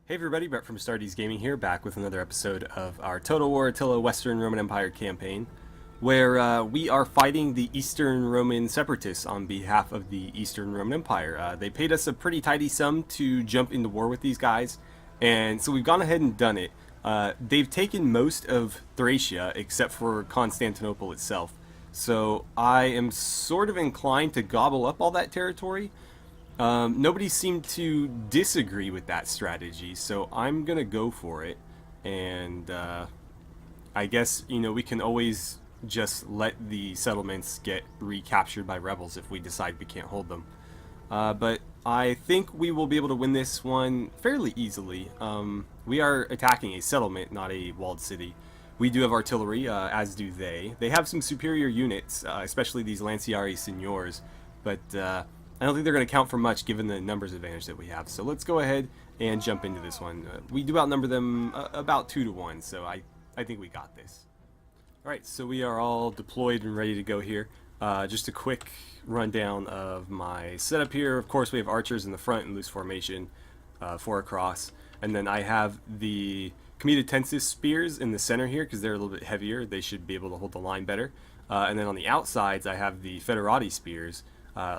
Hey everybody, Brett from AstartesGaming here, back with another episode of our Total War Attila Western Roman Empire campaign, where we are fighting the Eastern Roman separatists on behalf of the Eastern Roman Empire. They paid us a pretty tidy sum to jump into war with these guys, and so we've gone ahead and done it. They've taken most of Thracia, except for Constantinople itself, so I am sort of inclined to gobble up all that territory. Nobody seemed to disagree with that strategy, so I'm gonna go for it. And I guess, we can always just let the settlements get recaptured by rebels if we decide we can't hold them. But I think we will be able to win this one fairly easily. We are attacking a settlement, not a walled city. We do have artillery, as do they. They have some superior units, especially these Lanciari Signors, but I don't think they're going to count for much given the numbers advantage that we have. So let's go ahead and jump into this one. We do outnumber them about 2 to 1, so I think we got this. Alright, so we are all deployed and ready to go here. Just a quick rundown of my setup here. Of course, we have archers in the front in loose formation, 4 across. And then I have the Comitatensis spears in the center here because they're a little bit heavier. They should be able to hold the line better. And then on the outsides, I have the Federati spears.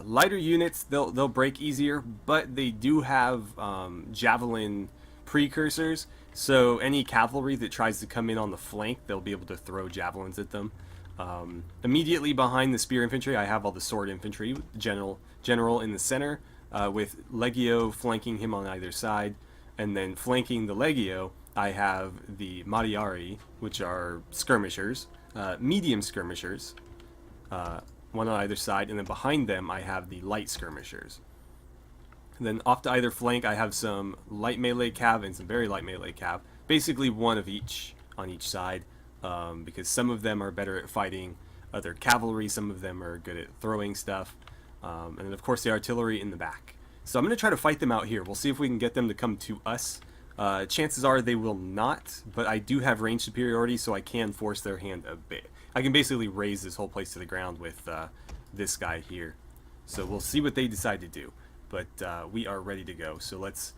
Lighter units, they'll break easier, but they do have javelin precursors, so any cavalry that tries to come in on the flank, they'll be able to throw javelins at them. Immediately behind the spear infantry, I have all the sword infantry, general in the center, with Legio flanking him on either side, and then flanking the Legio, I have the Mariari, which are skirmishers, medium skirmishers, one on either side, and then behind them I have the light skirmishers. And then off to either flank I have some light melee cav and some very light melee cav, basically one of each on each side, because some of them are better at fighting other cavalry, some of them are good at throwing stuff, and then of course the artillery in the back. So I'm going to try to fight them out here. We'll see if we can get them to come to us. Chances are they will not, but I do have range superiority, so I can force their hand a bit. I can basically raise this whole place to the ground with this guy here. So we'll see what they decide to do. But we are ready to go. So let's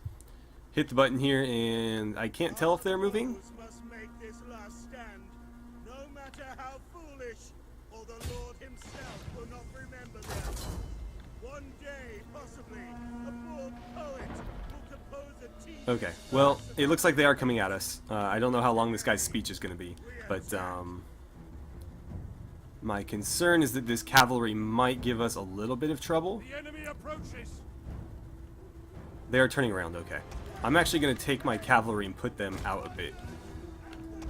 hit the button here, and I can't tell if they're moving. Must make this last stand, no matter how foolish, or the Lord himself will not remember them. One day, possibly, a poor poet will compose a tea. Okay, well, it looks like they are coming at us. I don't know how long this guy's speech is going to be, but my concern is that this cavalry might give us a little bit of trouble. The enemy approaches. They are turning around, okay. I'm actually going to take my cavalry and put them out a bit.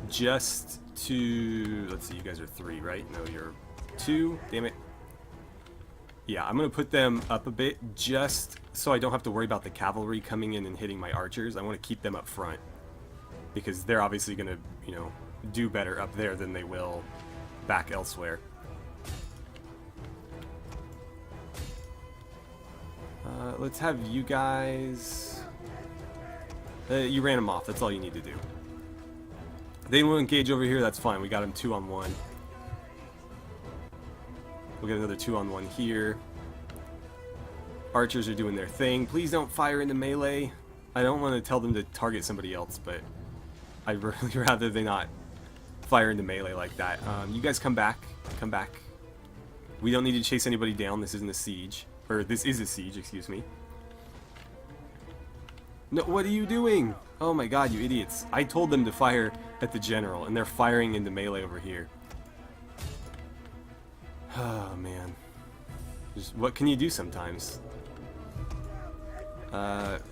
Just to... Let's see, you guys are 3, right? No, you're 2. Damn it. Yeah, I'm going to put them up a bit just so I don't have to worry about the cavalry coming in and hitting my archers. I want to keep them up front, because they're obviously going to, do better up there than they will back elsewhere. Let's have you guys... you ran them off, that's all you need to do. They will engage over here, that's fine. We got them 2-on-1. We'll get another 2-on-1 here. Archers are doing their thing. Please don't fire into melee. I don't want to tell them to target somebody else, but I'd really rather they not fire into melee like that. You guys come back. Come back. We don't need to chase anybody down. This isn't a siege. Or this is a siege, excuse me. No, what are you doing? Oh my god, you idiots. I told them to fire at the general, and they're firing into melee over here. Oh man. Just, what can you do sometimes?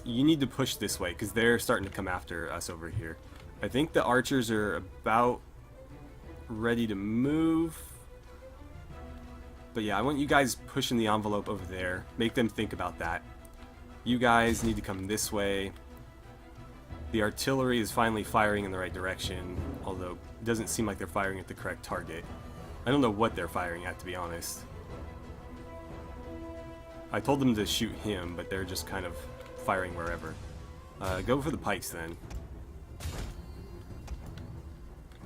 You need to push this way, because they're starting to come after us over here. I think the archers are about ready to move. But yeah, I want you guys pushing the envelope over there. Make them think about that. You guys need to come this way. The artillery is finally firing in the right direction, although it doesn't seem like they're firing at the correct target. I don't know what they're firing at, to be honest. I told them to shoot him, but they're just kind of firing wherever. Go for the pikes then.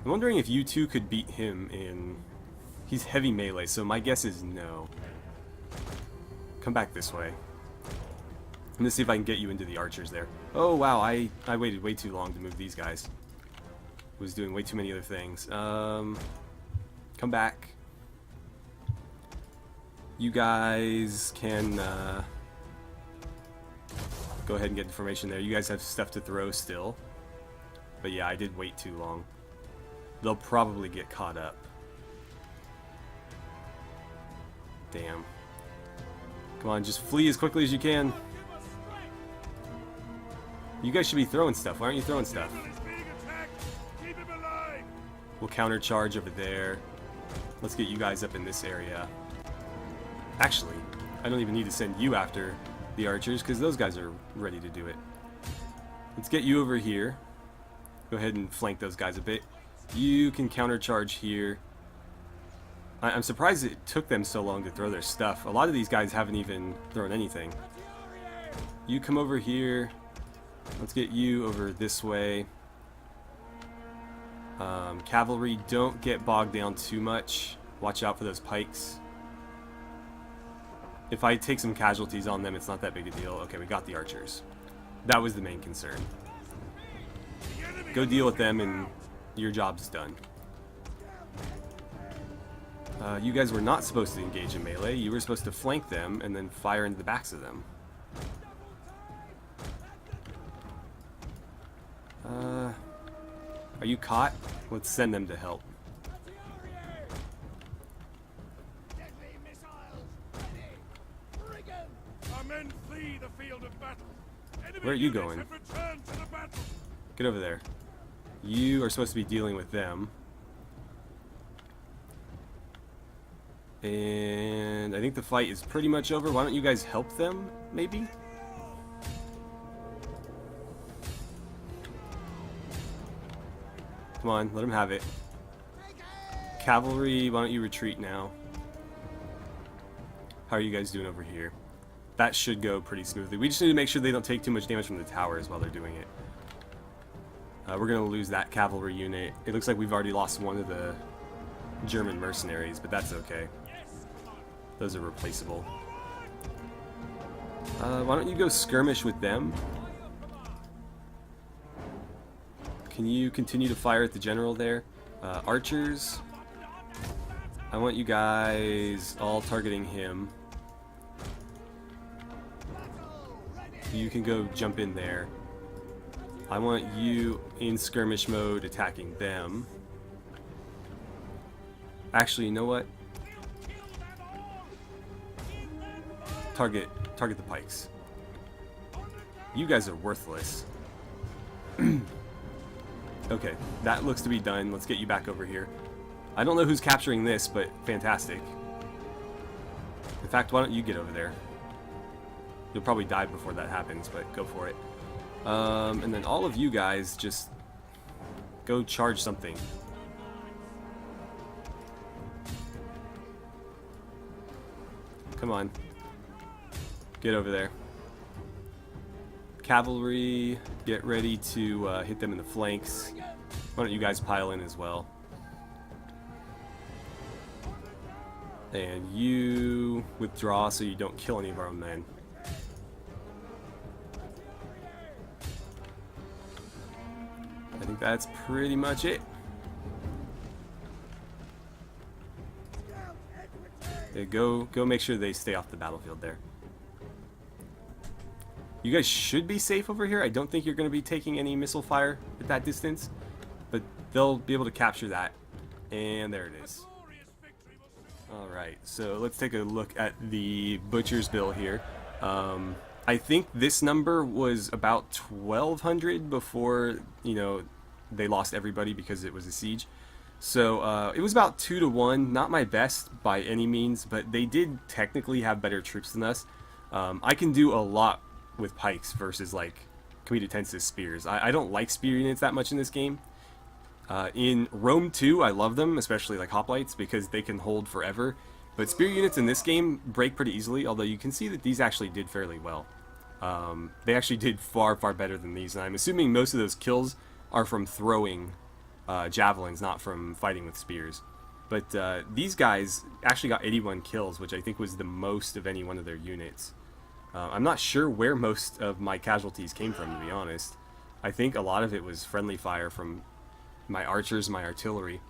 I'm wondering if you two could beat him in... He's heavy melee, so my guess is no. Come back this way. I'm gonna see if I can get you into the archers there. Oh wow, I waited way too long to move these guys. Was doing way too many other things. Come back. You guys can go ahead and get the formation there. You guys have stuff to throw still. But yeah, I did wait too long. They'll probably get caught up. Damn. Come on, just flee as quickly as you can. You guys should be throwing stuff. Why aren't you throwing stuff? We'll countercharge over there. Let's get you guys up in this area. Actually, I don't even need to send you after the archers because those guys are ready to do it. Let's get you over here. Go ahead and flank those guys a bit. You can countercharge here. I'm surprised it took them so long to throw their stuff. A lot of these guys haven't even thrown anything. You come over here. Let's get you over this way. Cavalry, don't get bogged down too much. Watch out for those pikes. If I take some casualties on them, it's not that big a deal. Okay, we got the archers. That was the main concern. Go deal with them and your job's done. You guys were not supposed to engage in melee. You were supposed to flank them and then fire into the backs of them. Are you caught? Let's send them to help. Where are you going? Get over there. You are supposed to be dealing with them. And I think the fight is pretty much over. Why don't you guys help them, maybe? Come on, let them have it. Cavalry, why don't you retreat now? How are you guys doing over here? That should go pretty smoothly. We just need to make sure they don't take too much damage from the towers while they're doing it. We're going to lose that cavalry unit. It looks like we've already lost one of the German mercenaries, but that's okay. Those are replaceable. Why don't you go skirmish with them? Can you continue to fire at the general there? Archers, I want you guys all targeting him. You can go jump in there. I want you in skirmish mode attacking them. Actually, you know what? Target the pikes. You guys are worthless. Okay, that looks to be done. Let's get you back over here. I don't know who's capturing this, but fantastic. In fact, why don't you get over there? You'll probably die before that happens, but go for it. And then all of you guys just go charge something. Come on. Get over there. Cavalry, get ready to hit them in the flanks. Why don't you guys pile in as well? And you withdraw so you don't kill any of our own men. I think that's pretty much it. Yeah, go make sure they stay off the battlefield there. You guys should be safe over here. I don't think you're going to be taking any missile fire at that distance, but they'll be able to capture that. And there it is. Alright, so let's take a look at the Butcher's Bill here. I think this number was about 1,200 before, you know, they lost everybody because it was a siege. So it was about 2 to 1, not my best by any means, but they did technically have better troops than us. I can do a lot with pikes versus like Pt.29 spears. I don't like spear units that much in this game. In Rome 2, I love them, especially like hoplites, because they can hold forever. But spear units in this game break pretty easily, although you can see that these actually did fairly well. They actually did far better than these, and I'm assuming most of those kills are from throwing javelins, not from fighting with spears. But these guys actually got 81 kills, which I think was the most of any one of their units. I'm not sure where most of my casualties came from, to be honest. I think a lot of it was friendly fire from my archers, my artillery.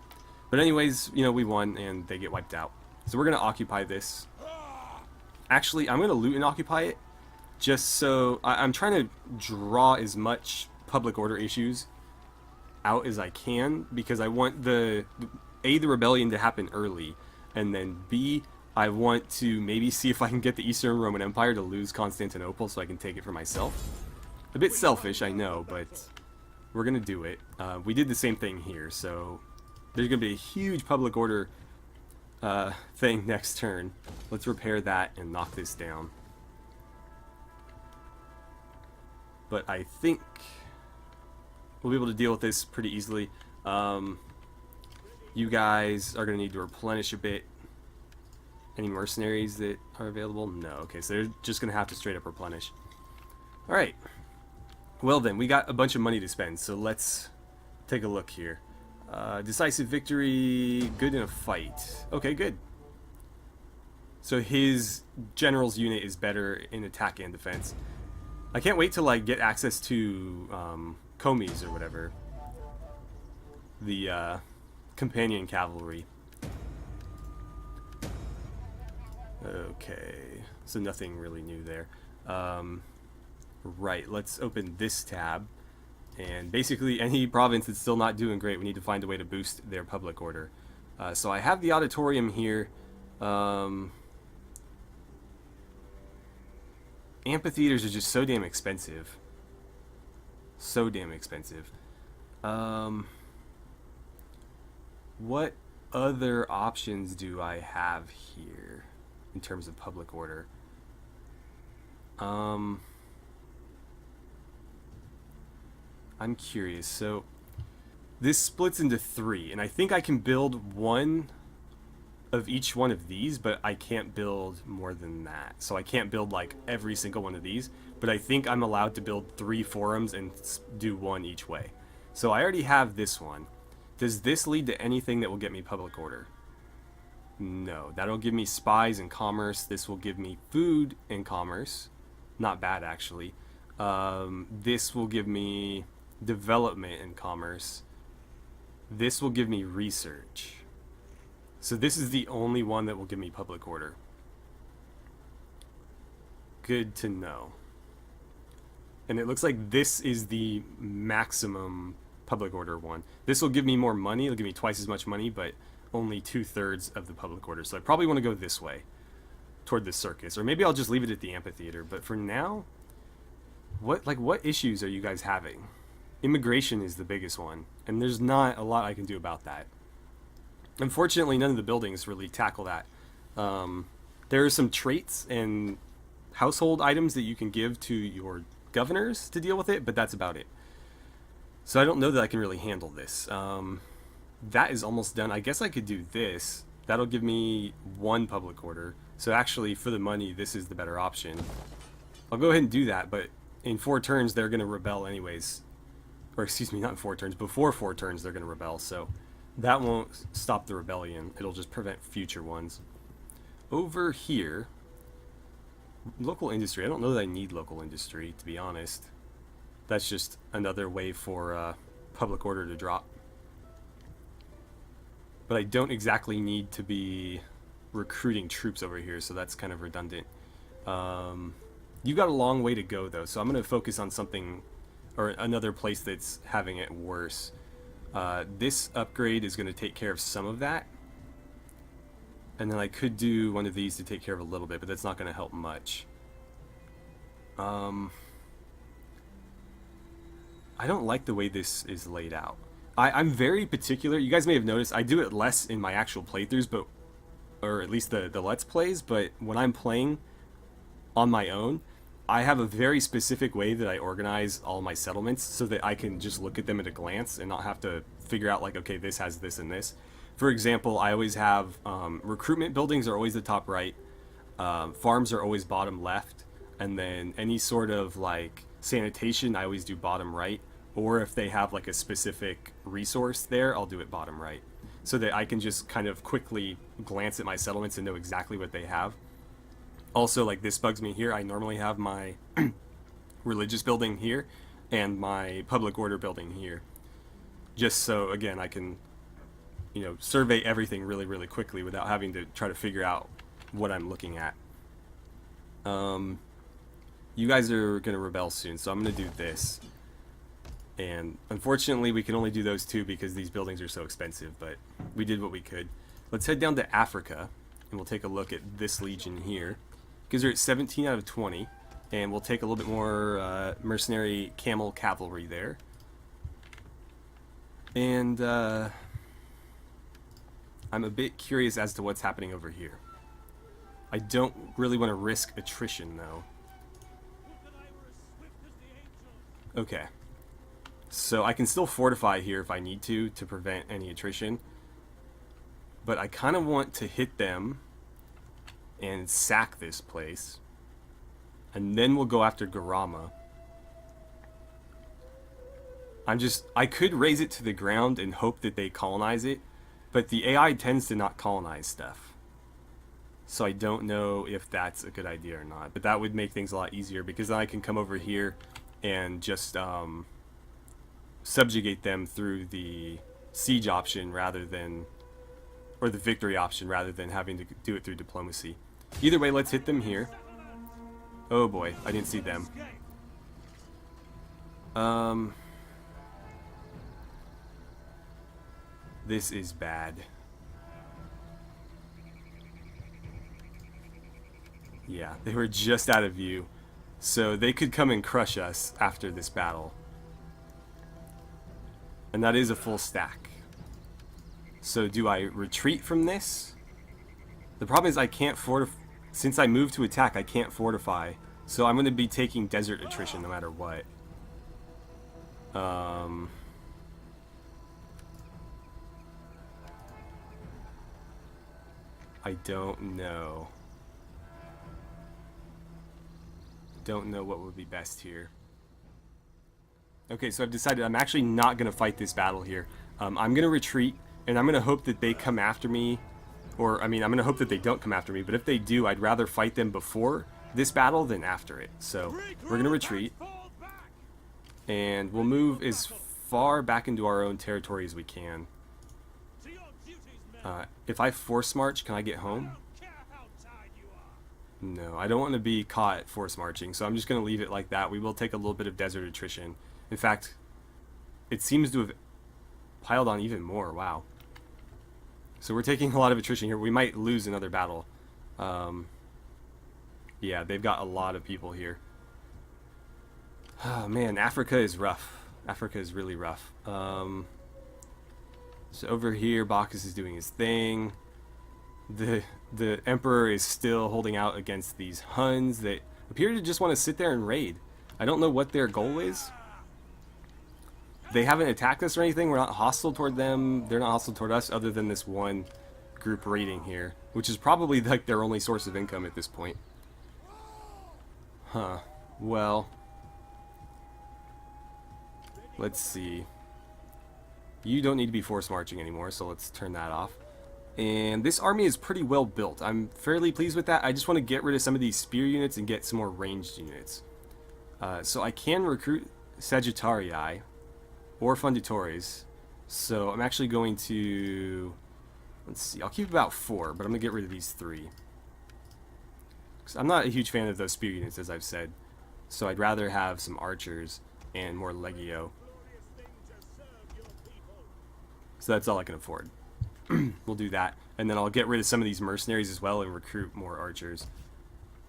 But anyways, you know, we won and they get wiped out. So we're going to occupy this. Actually, I'm going to loot and occupy it just so I'm trying to draw as much public order issues out as I can, because I want the rebellion to happen early, and then B, I want to maybe see if I can get the Eastern Roman Empire to lose Constantinople so I can take it for myself. A bit selfish, I know, but we're gonna do it. We did the same thing here, so there's gonna be a huge public order thing next turn. Let's repair that and knock this down. But I think we'll be able to deal with this pretty easily. You guys are going to need to replenish a bit. Any mercenaries that are available? No. Okay, so they're just going to have to straight up replenish. Alright. Well then, we got a bunch of money to spend, so let's take a look here. Decisive victory, good in a fight. Okay, good. So his general's unit is better in attack and defense. I can't wait to like get access to Comies or whatever. The companion cavalry. Okay, so nothing really new there. Right, let's open this tab. And basically any province that's still not doing great, we need to find a way to boost their public order. So I have the auditorium here. Amphitheaters are just so damn expensive. So damn expensive. What other options do I have here in terms of public order? I'm curious. So this splits into 3, and I think I can build one of each one of these, but I can't build more than that. So I can't build like every single one of these, but I think I'm allowed to build 3 forums and do one each way. So I already have this one. Does this lead to anything that will get me public order? No, that'll give me spies and commerce. This will give me food and commerce. Not bad, actually. This will give me development and commerce. This will give me research. So this is the only one that will give me public order. Good to know. And it looks like this is the maximum public order one. This will give me more money. It'll give me twice as much money, but only 2/3 of the public order. So I probably want to go this way, toward the circus. Or maybe I'll just leave it at the amphitheater. But for now, what issues are you guys having? Immigration is the biggest one, and there's not a lot I can do about that. Unfortunately, none of the buildings really tackle that. There are some traits and household items that you can give to your governors to deal with it, but that's about it. So I don't know that I can really handle this. That is almost done. I guess I could do this. That'll give me 1 public order. So actually, for the money, this is the better option. I'll go ahead and do that, but in 4 turns, they're going to rebel anyways. Or excuse me, not in 4 turns. Before 4 turns, they're going to rebel, so that won't stop the rebellion. It'll just prevent future ones. Over here, local industry. I don't know that I need local industry, to be honest. That's just another way for public order to drop. But I don't exactly need to be recruiting troops over here, so that's kind of redundant. You got a long way to go, though, so I'm going to focus on something, or another place that's having it worse. This upgrade is going to take care of some of that. And then I could do one of these to take care of a little bit, but that's not going to help much. I don't like the way this is laid out. I'm very particular. You guys may have noticed I do it less in my actual playthroughs, but or at least the Let's Plays, but when I'm playing on my own, I have a very specific way that I organize all my settlements so that I can just look at them at a glance and not have to figure out like, okay, this has this and this. For example, I always have recruitment buildings are always the top right, farms are always bottom left, and then any sort of like sanitation I always do bottom right, or if they have like a specific resource there, I'll do it bottom right, so that I can just kind of quickly glance at my settlements and know exactly what they have. Also, like, this bugs me here. I normally have my religious building here and my public order building here. Just so, again, I can, survey everything really, really quickly without having to try to figure out what I'm looking at. You guys are going to rebel soon, so I'm going to do this. And unfortunately, we can only do those two because these buildings are so expensive, but we did what we could. Let's head down to Africa, and we'll take a look at this legion here. Because they're at 17 out of 20, and we'll take a little bit more mercenary camel cavalry there. And I'm a bit curious as to what's happening over here. I don't really want to risk attrition, though. Okay. So I can still fortify here if I need to prevent any attrition. But I kind of want to hit them and sack this place. And then we'll go after Garama. I could raise it to the ground and hope that they colonize it, but the AI tends to not colonize stuff. So I don't know if that's a good idea or not, but that would make things a lot easier because then I can come over here and just subjugate them through the siege option rather than, or the victory option rather than having to do it through diplomacy. Either way, let's hit them here. Oh boy, I didn't see them. This is bad. Yeah, they were just out of view. So they could come and crush us after this battle. And that is a full stack. So do I retreat from this? The problem is I can't fortify. Since I moved to attack, I can't fortify. So I'm going to be taking desert attrition no matter what. I don't know. Don't know what would be best here. Okay, so I've decided I'm actually not going to fight this battle here. I'm going to retreat, and I'm going to hope that they come after me. Or, I mean, I'm going to hope that they don't come after me, but if they do, I'd rather fight them before this battle than after it. So, we're going to retreat. And we'll move as far back into our own territory as we can. If I force march, can I get home? No, I don't want to be caught force marching, so I'm just going to leave it like that. We will take a little bit of desert attrition. In fact, it seems to have piled on even more. Wow. So we're taking a lot of attrition here. We might lose another battle. Yeah, they've got a lot of people here. Oh man, Africa is rough. Africa is really rough. So over here, Bacchus is doing his thing. The Emperor is still holding out against these Huns that appear to just want to sit there and raid. I don't know what their goal is. They haven't attacked us or anything. We're not hostile toward them. They're not hostile toward us other than this one group raiding here, which is probably like their only source of income at this point. Huh. Well, let's see. You don't need to be force marching anymore, so let's turn that off. And this army is pretty well built. I'm fairly pleased with that. I just want to get rid of some of these spear units and get some more ranged units. So I can recruit Sagittarii or Funditores. So I'm actually going to... Let's see. I'll keep about 4, but I'm going to get rid of these 3. Because I'm not a huge fan of those spear units, as I've said. So I'd rather have some archers and more Legio. So that's all I can afford. We'll do that. And then I'll get rid of some of these mercenaries as well and recruit more archers.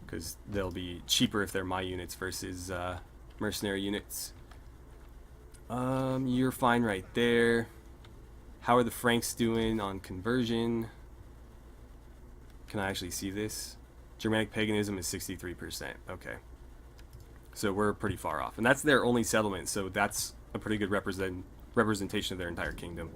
Because they'll be cheaper if they're my units versus mercenary units. You're fine right there. How are the Franks doing on conversion? Can I actually see this? Germanic paganism is 63%. Okay. So we're pretty far off. And that's their only settlement, so that's a pretty good representation of their entire kingdom.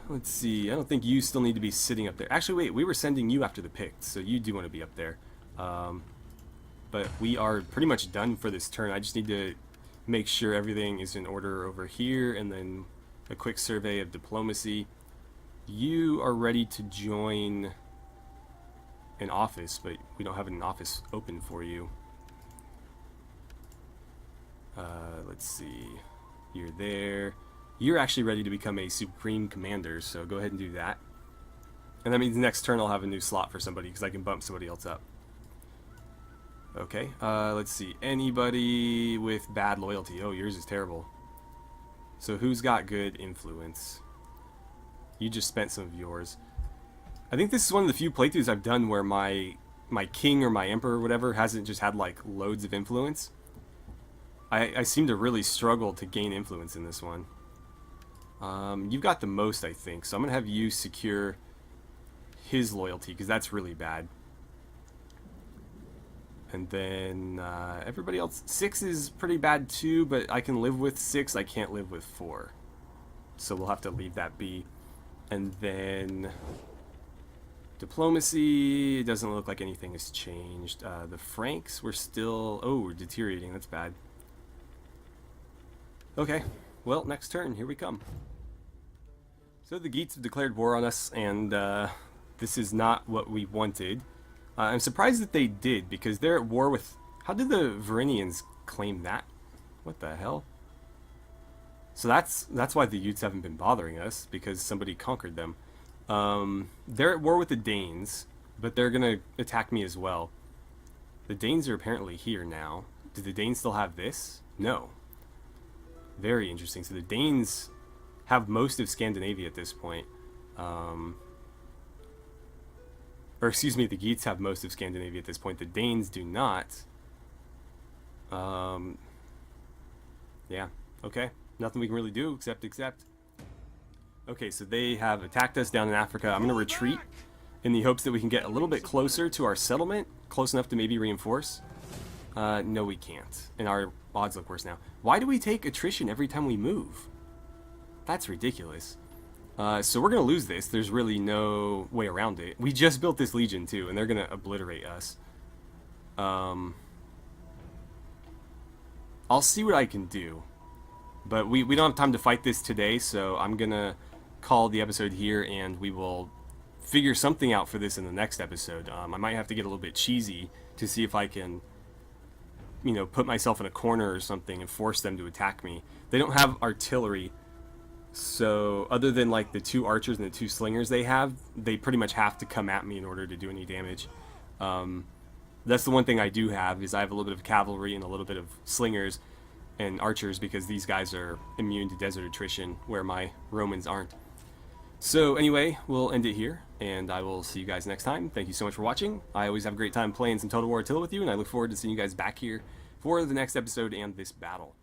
Let's see. I don't think you still need to be sitting up there. Actually, wait. We were sending you after the Picts, so you do want to be up there. But we are pretty much done for this turn. I just need to make sure everything is in order over here, and then a quick survey of diplomacy. You are ready to join an office, but we don't have an office open for you. Let's see. You're there. You're actually ready to become a Supreme Commander, so go ahead and do that. And that means next turn I'll have a new slot for somebody, because I can bump somebody else up. Okay, let's see. Anybody with bad loyalty? Oh, yours is terrible. So who's got good influence? You just spent some of yours. I think this is one of the few playthroughs I've done where my king or my emperor or whatever hasn't just had like loads of influence. I seem to really struggle to gain influence in this one. You've got the most, I think, so I'm going to have you secure his loyalty, because that's really bad. And then everybody else, 6 is pretty bad too, but I can live with 6, I can't live with 4. So we'll have to leave that be. And then diplomacy, it doesn't look like anything has changed. The Franks, we're still, oh, we're deteriorating, that's bad. Okay, well, next turn, here we come. So the Geats have declared war on us, and this is not what we wanted. I'm surprised that they did, because they're at war with... How did the Varinians claim that? What the hell? So that's why the Utes haven't been bothering us, because somebody conquered them. They're at war with the Danes, but they're going to attack me as well. The Danes are apparently here now. Do the Danes still have this? No. Very interesting. So the Danes have most of Scandinavia at this point. Or excuse me, the Geats have most of Scandinavia at this point. The Danes do not. Yeah. Okay. Nothing we can really do except accept. Okay, so they have attacked us down in Africa. I'm going to retreat in the hopes that we can get a little bit closer to our settlement. Close enough to maybe reinforce. No, we can't. And our odds look worse now. Why do we take attrition every time we move? That's ridiculous. So we're going to lose this. There's really no way around it. We just built this legion too, and they're going to obliterate us. I'll see what I can do. But we don't have time to fight this today, so I'm going to call the episode here, and we will figure something out for this in the next episode. I might have to get a little bit cheesy to see if I can, you know, put myself in a corner or something and force them to attack me. They don't have artillery, so other than like the 2 archers and the 2 slingers they have, they pretty much have to come at me in order to do any damage. That's the one thing I do have, is I have a little bit of cavalry and a little bit of slingers and archers, because these guys are immune to desert attrition where my Romans aren't. So anyway, we'll end it here, and I will see you guys next time. Thank you so much for watching. I always have a great time playing some Total War Attila with you, and I look forward to seeing you guys back here for the next episode and this battle.